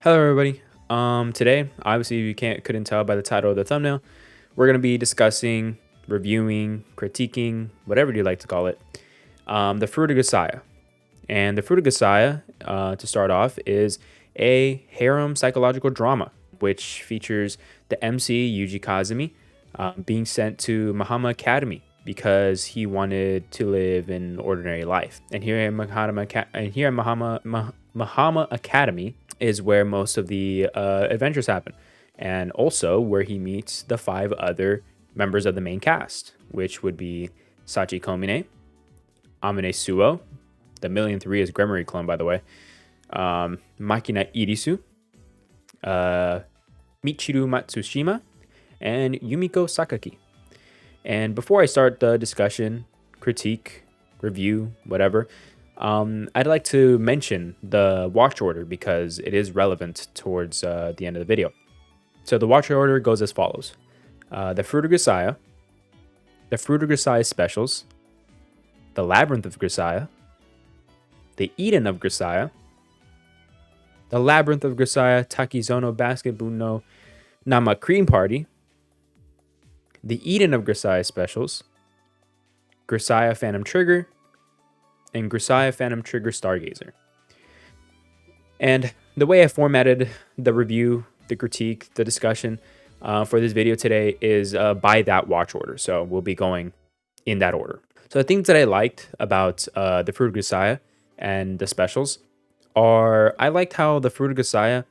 Hello everybody. Today, obviously you couldn't tell by the title of the thumbnail, we're gonna be discussing, reviewing, critiquing, whatever you like to call it, the Fruit of Grisaia. And the Fruit of Grisaia, to start off, is a harem psychological drama, which features the MC Yuji Kazumi being sent to Mahama Academy because he wanted to live an ordinary life. And here at Mahama Academy is where most of the adventures happen, and also where he meets the 5 other members of the main cast, which would be Sachi Komine, Amane Suo, the Million 3 is Gremory clone, by the way, Makina Irisu, Michiru Matsushima, and Yumiko Sakaki. And before I start the discussion, critique, review, whatever, I'd like to mention the watch order because it is relevant towards the end of the video. So the watch order goes as follows. The Fruit of Grisaia, the Fruit of Grisaia specials, the Labyrinth of Grisaia, the Eden of Grisaia, the Labyrinth of Grisaia Takizono Basketball no Nama Cream Party, the Eden of Grisaia specials, Grisaia Phantom Trigger, and Grisaia Phantom Trigger Stargazer. And the way I formatted the review, the critique, the discussion for this video today is by that watch order. So we'll be going in that order. So the things that I liked about the Fruit of Grisaia and the specials are, I liked how the Fruit of Grisaia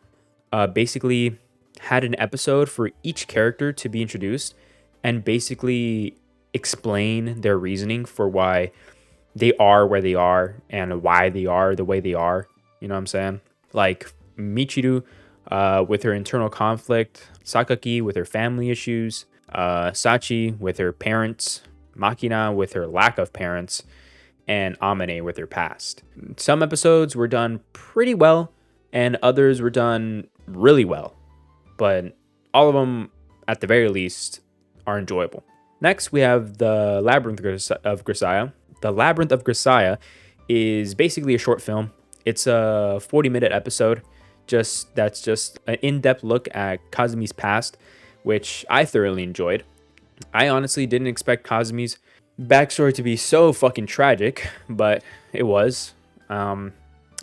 basically had an episode for each character to be introduced and basically explain their reasoning for why they are where they are and why they are the way they are. You know what I'm saying? Like Michiru with her internal conflict, Sakaki with her family issues, Sachi with her parents, Makina with her lack of parents, and Amane with her past. Some episodes were done pretty well and others were done really well, but all of them at the very least are enjoyable. Next, we have the Labyrinth of Grisaia. The Labyrinth of Grisaia is basically a short film. It's a 40-minute episode. That's just an in-depth look at Kazumi's past, which I thoroughly enjoyed. I honestly didn't expect Kazumi's backstory to be so fucking tragic, but it was. And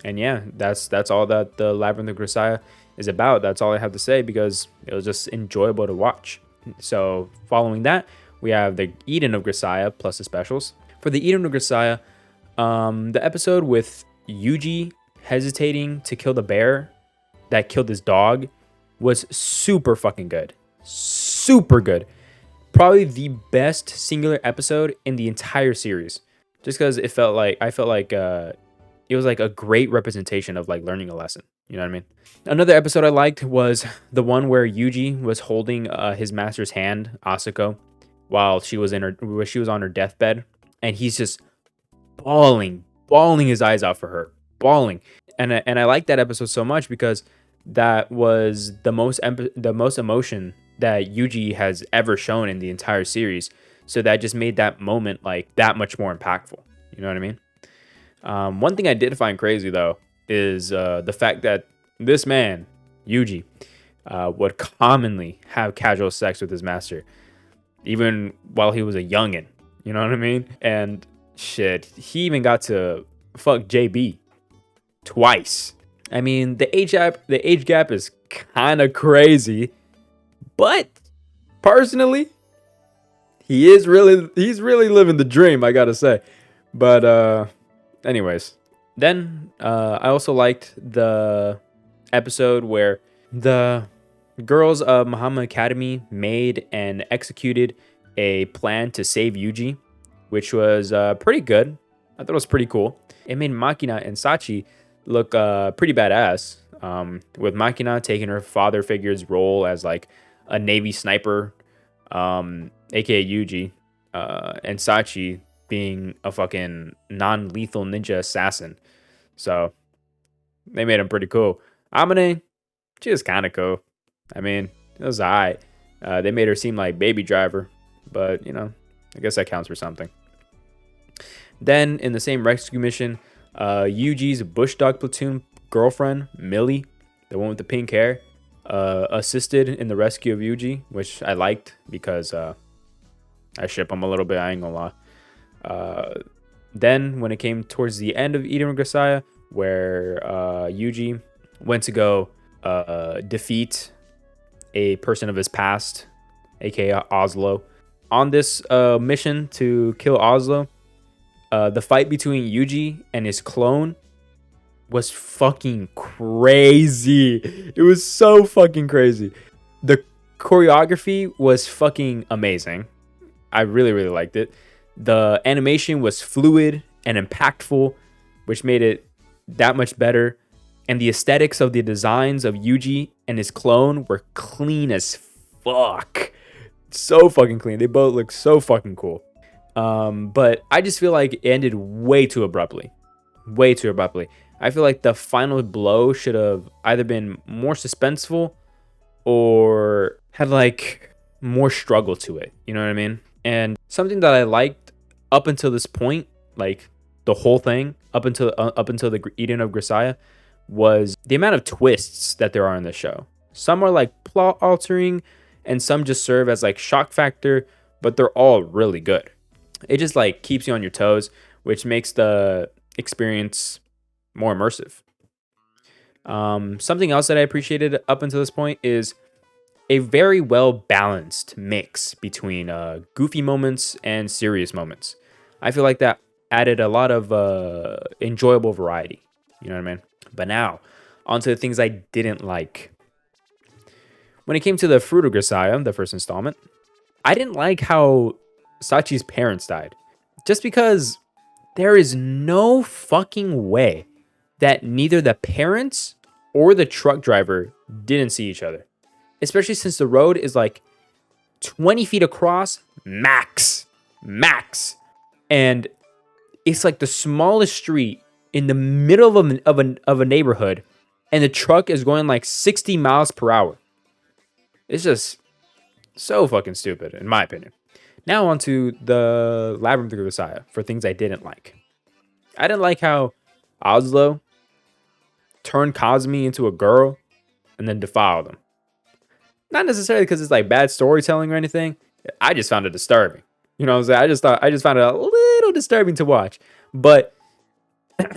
yeah, that's all that the Labyrinth of Grisaia is about. That's all I have to say because it was just enjoyable to watch. So following that, we have the Eden of Grisaia plus the specials. For the Eden of Grisaia, the episode with Yuji hesitating to kill the bear that killed his dog was super fucking good. Super good. Probably the best singular episode in the entire series. Just because I felt like it was like a great representation of like learning a lesson. You know what I mean? Another episode I liked was the one where Yuji was holding his master's hand, Asako, while she was on her deathbed, and he's just bawling his eyes out for her, bawling. And I like that episode so much because that was the most emotion that Yuji has ever shown in the entire series. So that just made that moment like that much more impactful. You know what I mean? One thing I did find crazy though is the fact that this man, Yuji, would commonly have casual sex with his master, even while he was a youngin'. You know what I mean? And shit, he even got to fuck JB twice. I mean, the age gap is kind of crazy, but personally, he's really living the dream, I gotta say. But anyways, then I also liked the episode where the girls of Mahama Academy made and executed a plan to save Yuji, which was pretty good. I thought it was pretty cool. It made Makina and Sachi look pretty badass, with Makina taking her father figure's role as like a Navy sniper, aka Yuji, and Sachi being a fucking non-lethal ninja assassin. So they made him pretty cool. Amane, she was kind of cool. I mean, it was alright. They made her seem like Baby Driver, but you know, I guess that counts for something. Then in the same rescue mission, Yuji's bush dog platoon girlfriend, Millie, the one with the pink hair, assisted in the rescue of Yuji, which I liked because I ship him a little bit. I ain't gonna lie. Then when it came towards the end of Eden of Grisaia, where Yuji went to go defeat a person of his past, aka Oslo, on this mission to kill Oslo, the fight between Yuji and his clone was fucking crazy. It was so fucking crazy. The choreography was fucking amazing. I really, really liked it. The animation was fluid and impactful, which made it that much better. And the aesthetics of the designs of Yuji and his clone were clean as fuck. So fucking clean. They both look so fucking cool. But I just feel like it ended way too abruptly. Way too abruptly. I feel like the final blow should have either been more suspenseful or had like more struggle to it. You know what I mean? And something that I liked up until this point, like the whole thing, up until the Eden of Grisaia, was the amount of twists that there are in the show. Some are like plot altering, and some just serve as like shock factor, but they're all really good. It just like keeps you on your toes, which makes the experience more immersive. Something else that I appreciated up until this point is a very well balanced mix between goofy moments and serious moments. I feel like that added a lot of enjoyable variety. You know what I mean? But now, onto the things I didn't like. When it came to the Fruit of Grisaia, the first installment, I didn't like how Sachi's parents died. Just because there is no fucking way that neither the parents or the truck driver didn't see each other. Especially since the road is like 20 feet across, max. And it's like the smallest street in the middle of a neighborhood, and the truck is going like 60 miles per hour. It's just so fucking stupid, in my opinion. Now on to the Labyrinth of Grisaia for things I didn't like. I didn't like how Oslo turned Kazumi into a girl and then defiled him. Not necessarily because it's like bad storytelling or anything. I just found it disturbing. You know what I'm saying? I just found it a little disturbing to watch. But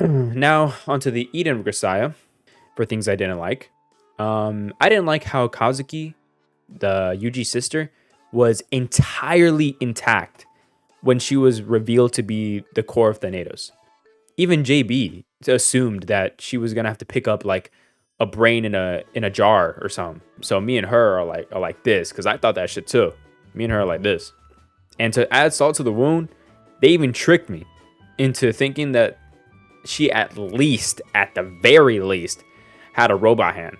now onto the Eden of Grisaia for things I didn't like. I didn't like how Kazuki, the Yuji's sister, was entirely intact when she was revealed to be the core of Thanatos. Even JB assumed that she was gonna have to pick up like a brain in a jar or something. So me and her are like this, because I thought that shit too. Me and her are like this. And to add salt to the wound, they even tricked me into thinking that she at the very least, had a robot hand.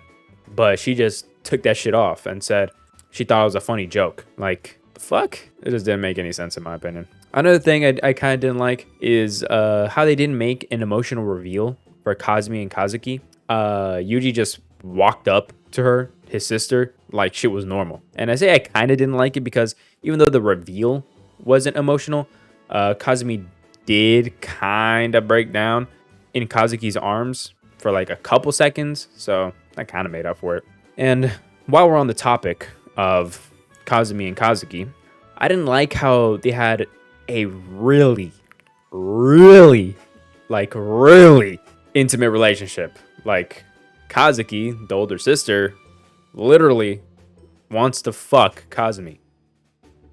But she just took that shit off and said she thought it was a funny joke. Like, the fuck? It just didn't make any sense in my opinion. Another thing I kind of didn't like is how they didn't make an emotional reveal for Kazumi and Kazuki. Yuji just walked up to her, his sister, like shit was normal. And I say I kind of didn't like it because even though the reveal wasn't emotional, Kazumi did kind of break down in Kazuki's arms for like a couple seconds. So that kind of made up for it. And while we're on the topic of Kazumi and Kazuki, I didn't like how they had a really intimate relationship. Like, Kazuki, the older sister, literally wants to fuck Kazumi,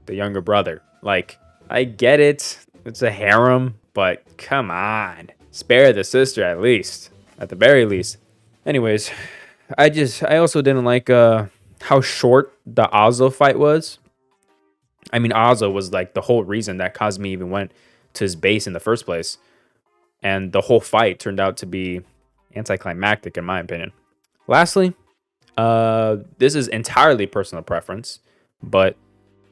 the younger brother. Like, I get it. It's a harem, but come on. Spare the sister at least. At the very least. Anyways, I also didn't like how short the Azo fight was. I mean, Azo was like the whole reason that Kazumi even went to his base in the first place. And the whole fight turned out to be anticlimactic in my opinion. Lastly, this is entirely personal preference, but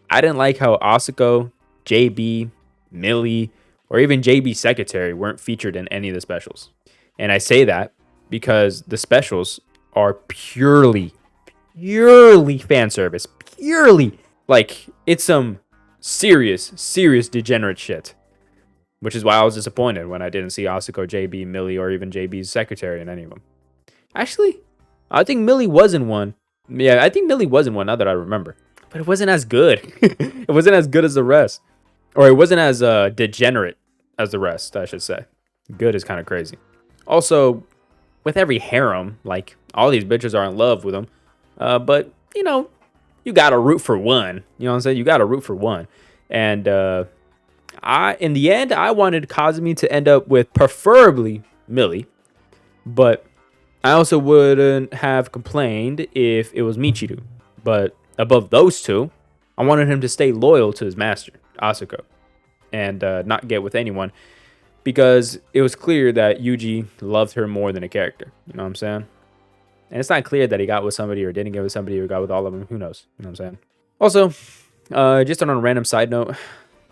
I didn't like how Asako, JB, Millie, or even JB's secretary weren't featured in any of the specials. And I say that because the specials are purely fan service. Purely. Like, it's some serious degenerate shit. Which is why I was disappointed when I didn't see Asako, JB, Millie, or even JB's secretary in any of them. Actually, I think Millie was in one. Yeah, I think Millie was in one now that I remember. But it wasn't as good. It wasn't as good as the rest. Or it wasn't as degenerate as the rest, I should say. Good is kind of crazy. Also, with every harem, like, all these bitches are in love with him. But, you know, you gotta root for one. You know what I'm saying? You gotta root for one. And in the end, I wanted Kazumi to end up with preferably Millie. But I also wouldn't have complained if it was Michiru. But above those two, I wanted him to stay loyal to his master, Asuko, and not get with anyone, because it was clear that Yuji loved her more than a character. You know what I'm saying? And it's not clear that he got with somebody or didn't get with somebody or got with all of them. Who knows? You know what I'm saying? Also, just on a random side note,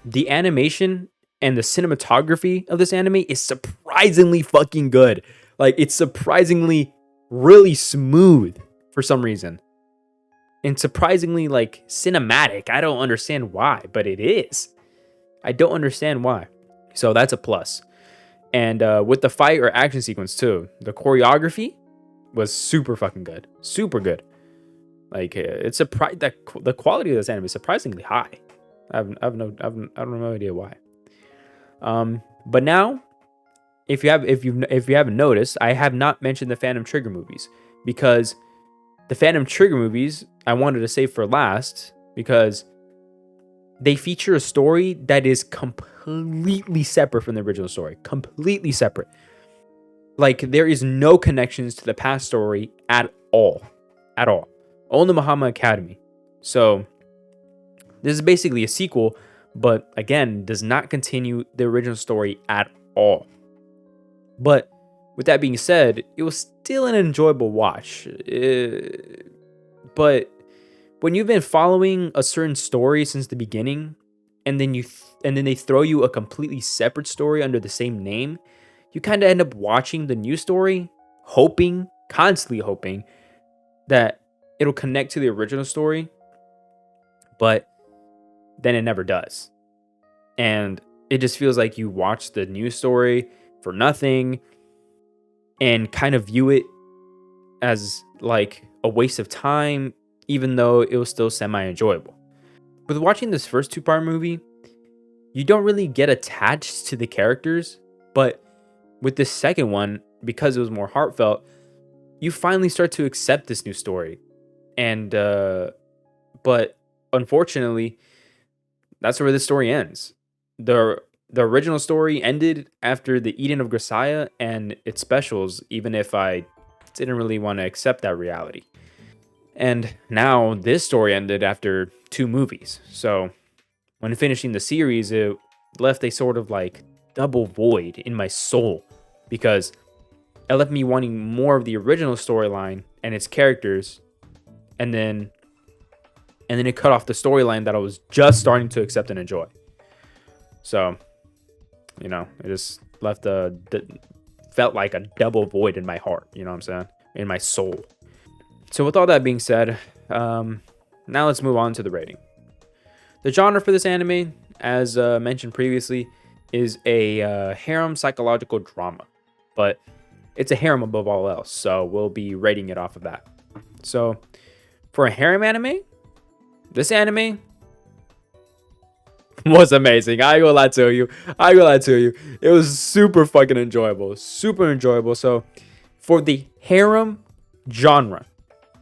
the animation and the cinematography of this anime is surprisingly fucking good. Like, it's surprisingly really smooth for some reason. And surprisingly, like, cinematic. I don't understand why, but it is. I don't understand why. So that's a plus. And with the fight or action sequence too, the choreography was super fucking good. Super good. Like, it's the quality of this anime is surprisingly high. I have no idea why. But now, if you haven't noticed, I have not mentioned the Phantom Trigger movies, because the Phantom Trigger movies I wanted to save for last, because they feature a story that is completely separate from the original story. Completely separate. Like, there is no connections to the past story at all. At all. Only Mahama Academy. So, this is basically a sequel, but again, does not continue the original story at all. But with that being said, it was still an enjoyable watch. But when you've been following a certain story since the beginning, and then they throw you a completely separate story under the same name, you kind of end up watching the new story, constantly hoping that it'll connect to the original story, but then it never does. And it just feels like you watch the new story for nothing and kind of view it as like a waste of time, even though it was still semi-enjoyable. With watching this first two-part movie, you don't really get attached to the characters, but with this second one, because it was more heartfelt, you finally start to accept this new story. And but unfortunately, that's where the story ends. The original story ended after the Eden of Grisaia and its specials, even if I didn't really want to accept that reality. And now this story ended after 2 movies. So when finishing the series, it left a sort of like double void in my soul, because it left me wanting more of the original storyline and its characters, and then it cut off the storyline that I was just starting to accept and enjoy. So, you know, it just left felt like a double void in my heart, you know what I'm saying? In my soul. So with all that being said, now let's move on to the rating. The genre for this anime, as mentioned previously, is a harem psychological drama, but it's a harem above all else, so we'll be rating it off of that. So for a harem anime, this anime was amazing. I ain't gonna lie to you. It was super fucking enjoyable. Super enjoyable. So for the harem genre,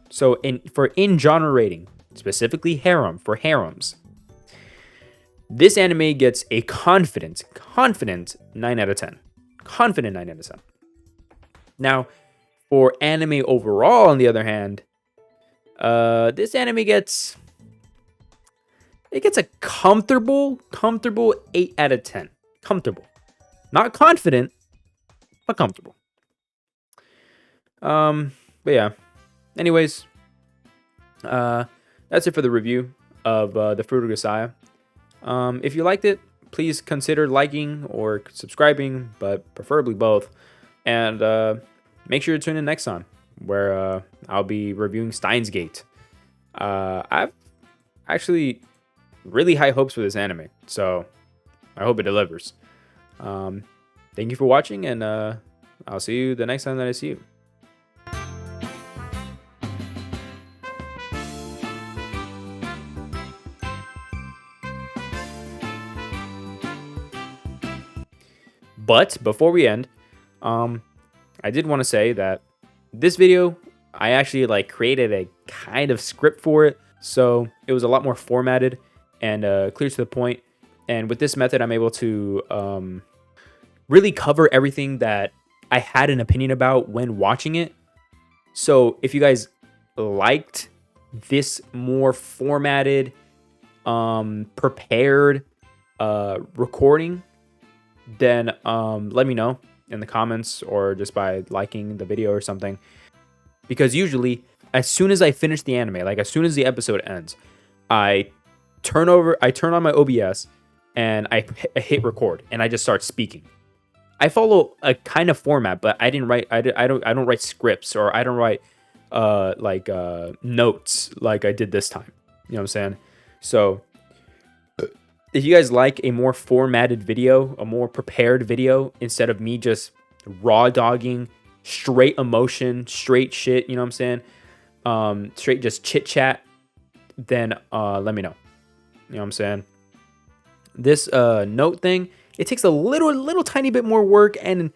so in genre rating, specifically harem, for harems, this anime gets a confident 9 out of 10. Confident 9 out of 10. Now, for anime overall, on the other hand, this anime gets a comfortable 8 out of 10. Comfortable. Not confident, but comfortable. But yeah. Anyways, that's it for the review of the Fruit of Grisaia. If you liked it, please consider liking or subscribing, but preferably both. And make sure to tune in next time, where I'll be reviewing Steins Gate. I've actually really high hopes for this anime, so I hope it delivers. Thank you for watching, and I'll see you the next time that I see you. But before we end, I did want to say that this video, I actually like created a kind of script for it, so it was a lot more formatted and clear to the point. And with this method, I'm able to really cover everything that I had an opinion about when watching it. So if you guys liked this more formatted, prepared recording, then let me know in the comments or just by liking the video or something. Because usually, as soon as I finish the anime, like as soon as the episode ends, I turn on my OBS and I hit record and I just start speaking. I follow a kind of format, but I don't write scripts, or I don't write notes like I did this time. You know what I'm saying? So if you guys like a more formatted video, a more prepared video, instead of me just raw dogging, straight emotion, straight shit, you know what I'm saying? Straight just chit chat, then let me know. You know what I'm saying? This note thing, it takes a little tiny bit more work, and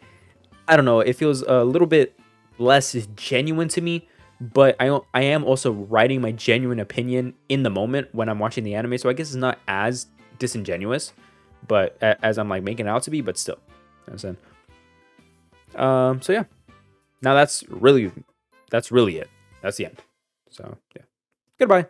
I don't know, it feels a little bit less genuine to me. But I am also writing my genuine opinion in the moment when I'm watching the anime, so I guess it's not as disingenuous, but as I'm like making it out to be, but still. You know what I'm saying? So yeah. Now that's really it. That's the end. So yeah. Goodbye.